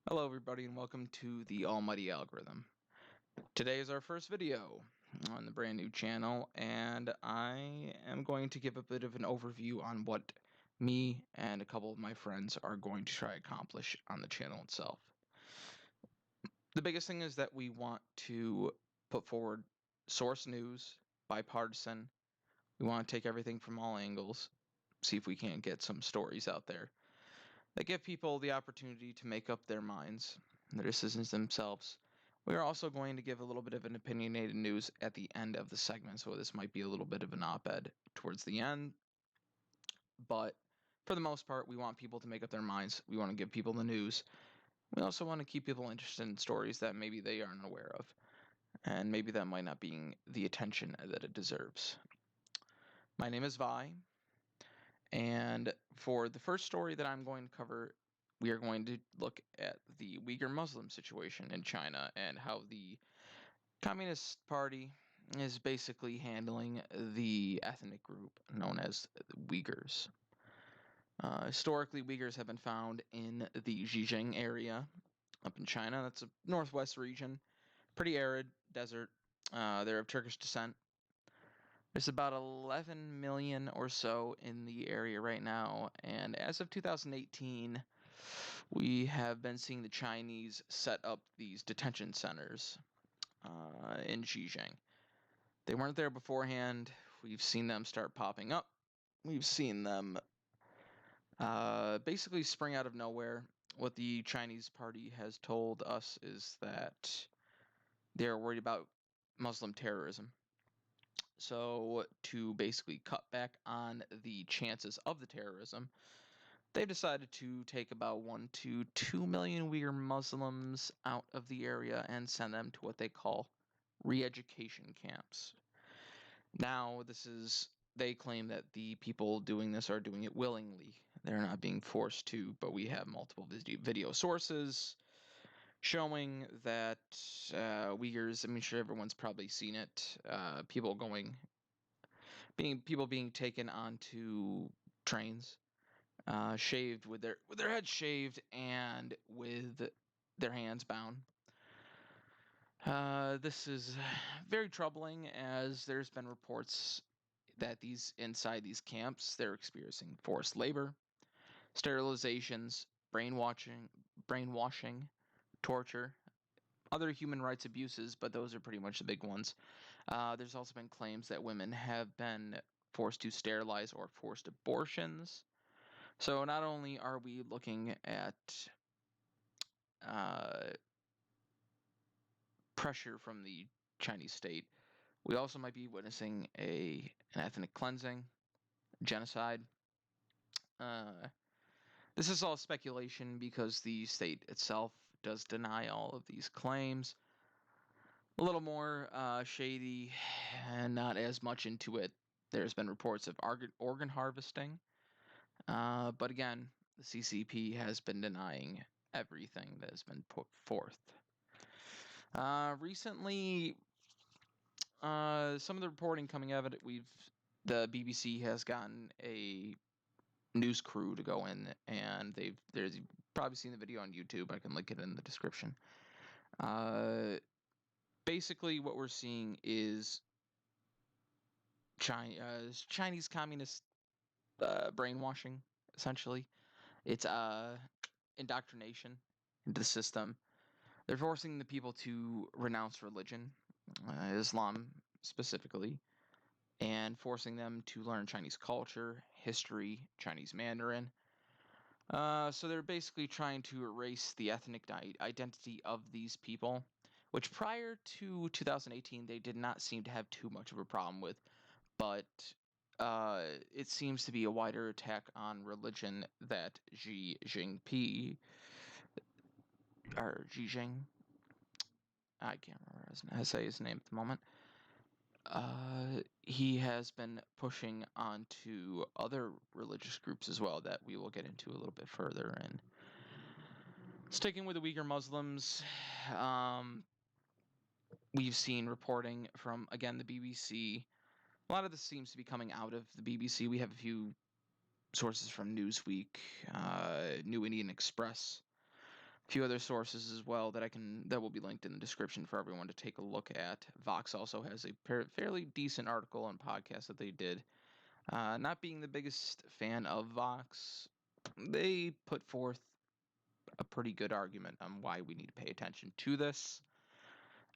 Hello everybody and welcome to the Almighty Algorithm. Today is our first video on the brand new channel and I am going to give a bit of an overview on what me and a couple of my friends are going to try to accomplish on the channel itself. The biggest thing is that we want to put forward source news, bipartisan. We want to take everything from all angles, see if we can't get some stories out there that give people the opportunity to make up their minds, their decisions themselves. We are also going to give a little bit of an opinionated news at the end of the segment, so this might be a little bit of an op-ed towards the end, but for the most part, we want people to make up their minds. We want to give people the news. We also want to keep people interested in stories that maybe they aren't aware of, and maybe that might not be the attention that it deserves. My name is Vi, and for the first story that I'm going to cover, we are going to look at the Uyghur Muslim situation in China and how the Communist Party is basically handling the ethnic group known as Uyghurs. Historically, Uyghurs have been found in the Xinjiang area up in China. That's a northwest region, pretty arid desert. They're of Turkish descent. There's about 11 million or so in the area right now, and as of 2018, we have been seeing the Chinese set up these detention centers in Xinjiang. They weren't there beforehand. We've seen them start popping up. We've seen them basically spring out of nowhere. What the Chinese party has told us is that they're worried about Muslim terrorism. So, to basically cut back on the chances of the terrorism, they've decided to take about 1 to 2 million Uyghur Muslims out of the area and send them to what they call re-education camps. Now, they claim that the people doing this are doing it willingly. They're not being forced to, but we have multiple video sources showing that Uyghurs, I'm sure everyone's probably seen it, people being taken onto trains, shaved with their heads shaved and with their hands bound. This is very troubling as there's been reports that inside these camps they're experiencing forced labor, sterilizations, brainwashing, torture, other human rights abuses, but those are pretty much the big ones. There's also been claims that women have been forced to sterilize or forced abortions. So not only are we looking at uh, pressure from the Chinese state, we also might be witnessing an ethnic cleansing, genocide. Uh, this is all speculation because the state itself does deny all of these claims. A little more shady and not as much into it. There's been reports of organ harvesting. But again, the CCP has been denying everything that has been put forth. Recently, some of the reporting coming out of it, the BBC has gotten a news crew to go in, and there's you've probably seen the video on YouTube. I can link it in the description. Basically, what we're seeing is Chinese communist brainwashing. Essentially, it's indoctrination into the system. They're forcing the people to renounce religion, Islam specifically, and forcing them to learn Chinese culture, history, Chinese Mandarin. So they're basically trying to erase the ethnic identity of these people, which prior to 2018 they did not seem to have too much of a problem with, but it seems to be a wider attack on religion that Xi Jinping, or Xi Jinping, I can't remember how to say his name at the moment. He has been pushing onto other religious groups as well that we will get into a little bit further. And sticking with the Uyghur Muslims, we've seen reporting from, again, the BBC. A lot of this seems to be coming out of the BBC. We have a few sources from Newsweek, New Indian Express, a few other sources as well that will be linked in the description for everyone to take a look at. Vox also has a fairly decent article and podcast that they did. Not being the biggest fan of Vox, they put forth a pretty good argument on why we need to pay attention to this,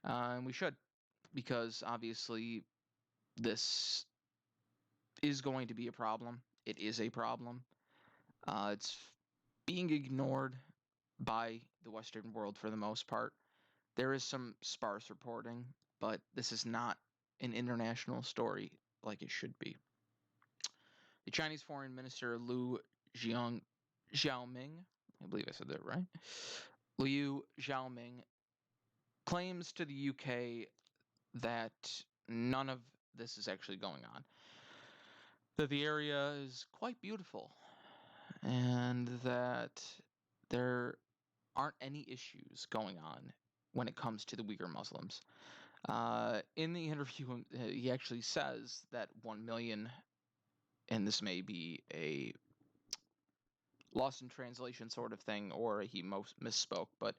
and we should, because obviously this is going to be a problem. It is a problem. It's being ignored by the Western world for the most part. There is some sparse reporting, but this is not an international story like it should be. The Chinese Foreign Minister Xiaoming, I believe I said that right, Liu Xiaoming claims to the UK that none of this is actually going on. That the area is quite beautiful and that there aren't any issues going on when it comes to the Uyghur Muslims. In the interview, he actually says that 1 million, and this may be a lost in translation sort of thing, or he misspoke, but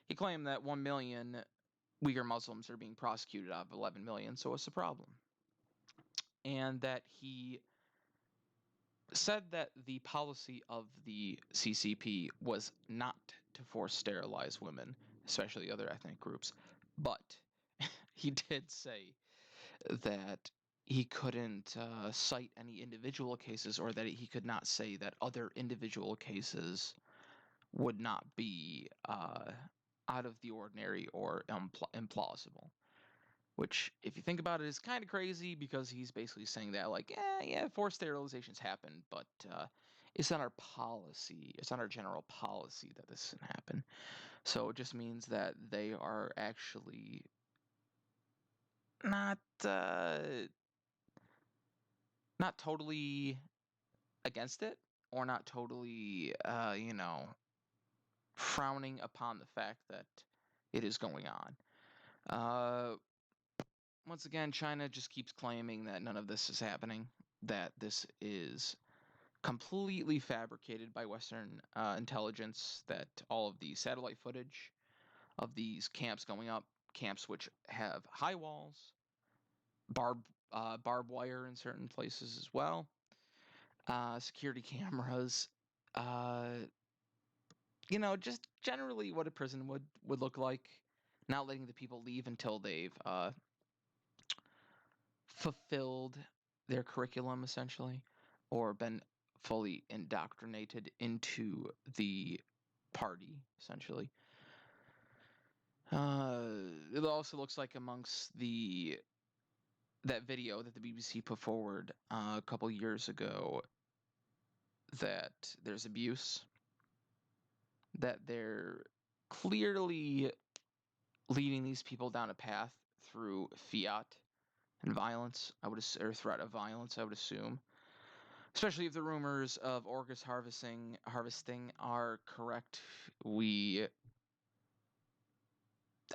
he claimed that 1 million Uyghur Muslims are being prosecuted out of 11 million, so it's a problem. And that he said that the policy of the CCP was not to force sterilize women, especially other ethnic groups, but he did say that he couldn't cite any individual cases, or that he could not say that other individual cases would not be out of the ordinary or implausible. Which, if you think about it, is kind of crazy, because he's basically saying that, like, yeah, forced sterilizations happen, but it's not our policy. It's not our general policy that this can happen. So it just means that they are actually not not totally against it, or not totally, frowning upon the fact that it is going on. Once again, China just keeps claiming that none of this is happening, that this is completely fabricated by Western intelligence, that all of the satellite footage of these camps going up, camps which have high walls, barbed wire in certain places as well, security cameras, just generally what a prison would look like, not letting the people leave until they've fulfilled their curriculum, essentially, or been fully indoctrinated into the party, essentially. It also looks like amongst that video that the BBC put forward a couple years ago, that there's abuse, that they're clearly leading these people down a path through fiat and violence, or threat of violence, I would assume. Especially if the rumors of orcas harvesting are correct,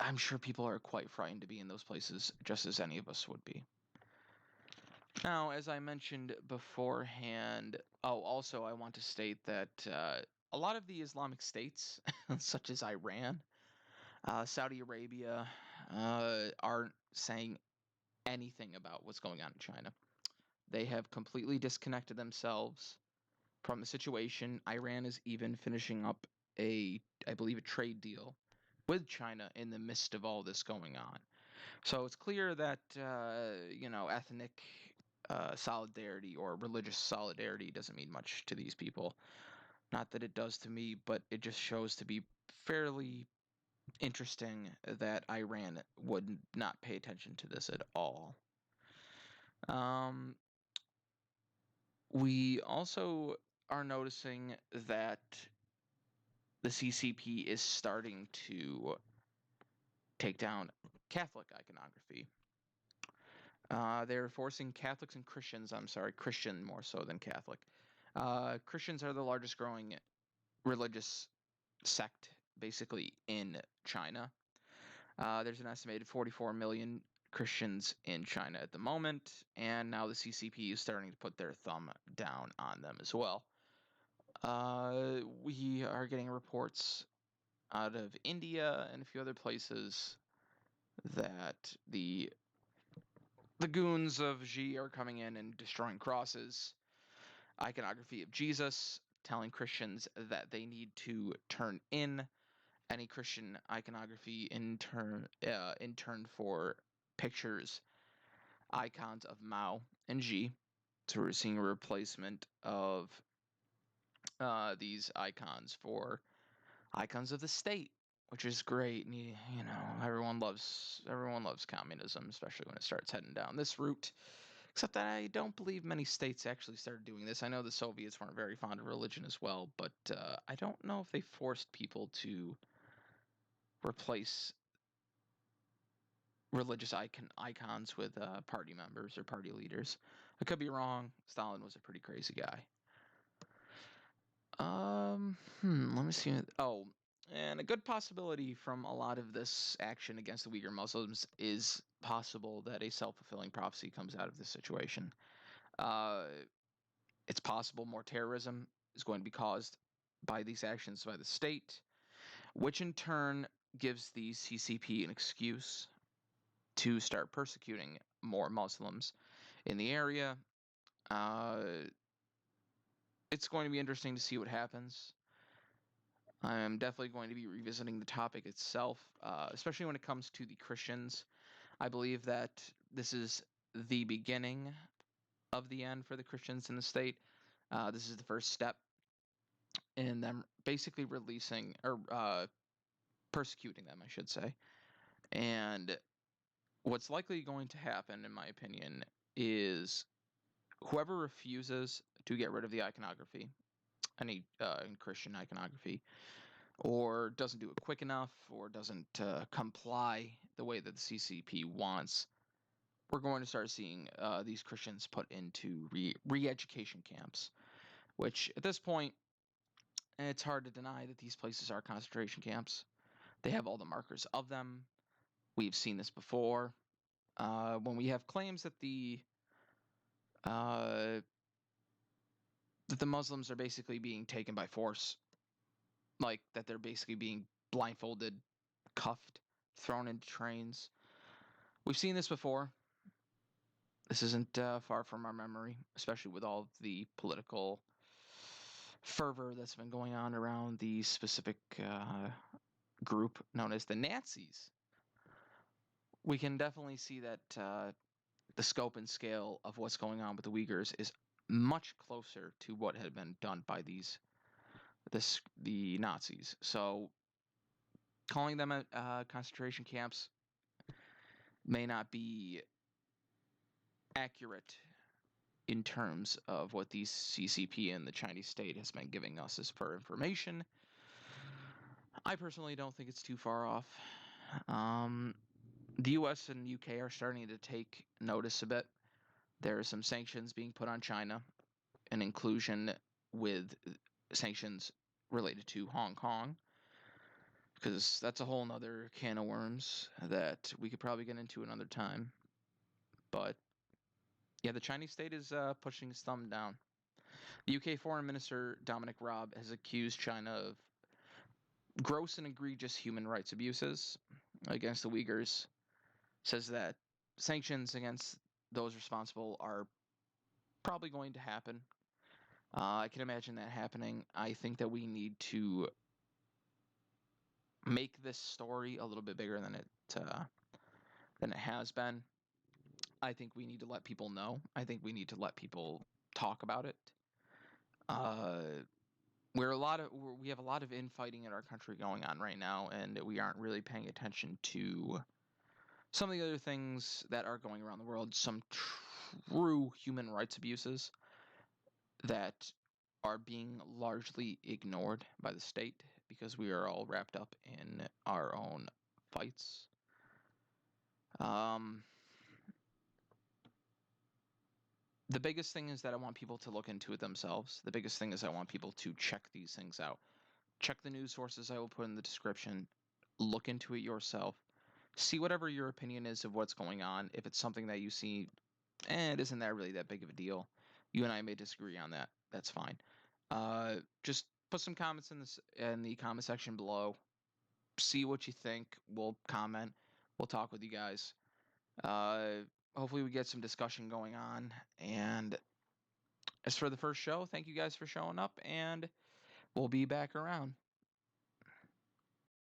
I'm sure people are quite frightened to be in those places, just as any of us would be. Now, as I mentioned beforehand, also I want to state that a lot of the Islamic states, such as Iran, Saudi Arabia, aren't saying anything about what's going on in China. They have completely disconnected themselves from the situation. Iran is even finishing up I believe, a trade deal with China in the midst of all this going on. So it's clear that, ethnic solidarity or religious solidarity doesn't mean much to these people. Not that it does to me, but it just shows to be fairly interesting that Iran would not pay attention to this at all. We also are noticing that the CCP is starting to take down Catholic iconography. They're forcing Catholics and Christians, Christian more so than Catholic. Christians are the largest growing religious sect, basically, in China. There's an estimated 44 million Christians in China at the moment, and now the CCP is starting to put their thumb down on them as well. We are getting reports out of India and a few other places that the goons of Xi are coming in and destroying crosses, iconography of Jesus, telling Christians that they need to turn in any Christian iconography in turn for pictures, icons of Mao and Xi. So we're seeing a replacement of these icons for icons of the state, which is great. And you know, everyone loves communism, especially when it starts heading down this route. Except that I don't believe many states actually started doing this. I know the Soviets weren't very fond of religion as well, but I don't know if they forced people to replace religious icons with party members or party leaders. I could be wrong. Stalin was a pretty crazy guy. Let me see. Oh, and a good possibility from a lot of this action against the Uyghur Muslims is possible that a self-fulfilling prophecy comes out of this situation. Uh, it's possible more terrorism is going to be caused by these actions by the state, which in turn gives the CCP an excuse to start persecuting more Muslims in the area. Uh, it's going to be interesting to see what happens. I'm definitely going to be revisiting the topic itself, especially when it comes to the Christians. I believe that this is the beginning of the end for the Christians in the state. This is the first step in them basically releasing or persecuting them, I should say. And what's likely going to happen, in my opinion, is whoever refuses to get rid of the iconography, any Christian iconography, or doesn't do it quick enough, or doesn't comply the way that the CCP wants, we're going to start seeing these Christians put into re-education camps, which at this point, it's hard to deny that these places are concentration camps. They have all the markers of them. We've seen this before. When we have claims uh, that the Muslims are basically being taken by force, like that they're basically being blindfolded, cuffed, thrown into trains. We've seen this before. This isn't far from our memory, especially with all of the political fervor that's been going on around the specific group known as the Nazis. We can definitely see that the scope and scale of what's going on with the Uyghurs is much closer to what had been done by the Nazis. So calling them concentration camps may not be accurate in terms of what the CCP and the Chinese state has been giving us as per information. I personally don't think it's too far off. The US and UK are starting to take notice a bit. There are some sanctions being put on China, an inclusion with sanctions related to Hong Kong, because that's a whole nother can of worms that we could probably get into another time. But yeah, the Chinese state is pushing its thumb down. The UK Foreign Minister Dominic Raab has accused China of gross and egregious human rights abuses against the Uyghurs, says that sanctions against those responsible are probably going to happen. I can imagine that happening. I think that we need to make this story a little bit bigger than it has been. I think we need to let people know. I think we need to let people talk about it. Uh, we have a lot of infighting in our country going on right now, and we aren't really paying attention to some of the other things that are going around the world. Some true human rights abuses that are being largely ignored by the state because we are all wrapped up in our own fights. Um, the biggest thing is that I want people to look into it themselves. The biggest thing is I want people to check these things out. Check the news sources I will put in the description. Look into it yourself. See whatever your opinion is of what's going on. If it's something that you see, it isn't that really that big of a deal. You and I may disagree on that. That's fine. Just put some comments in the comment section below. see what you think. We'll comment. We'll talk with you guys. Uh, Hopefully, we get some discussion going on. And as for the first show, thank you guys for showing up, and we'll be back around.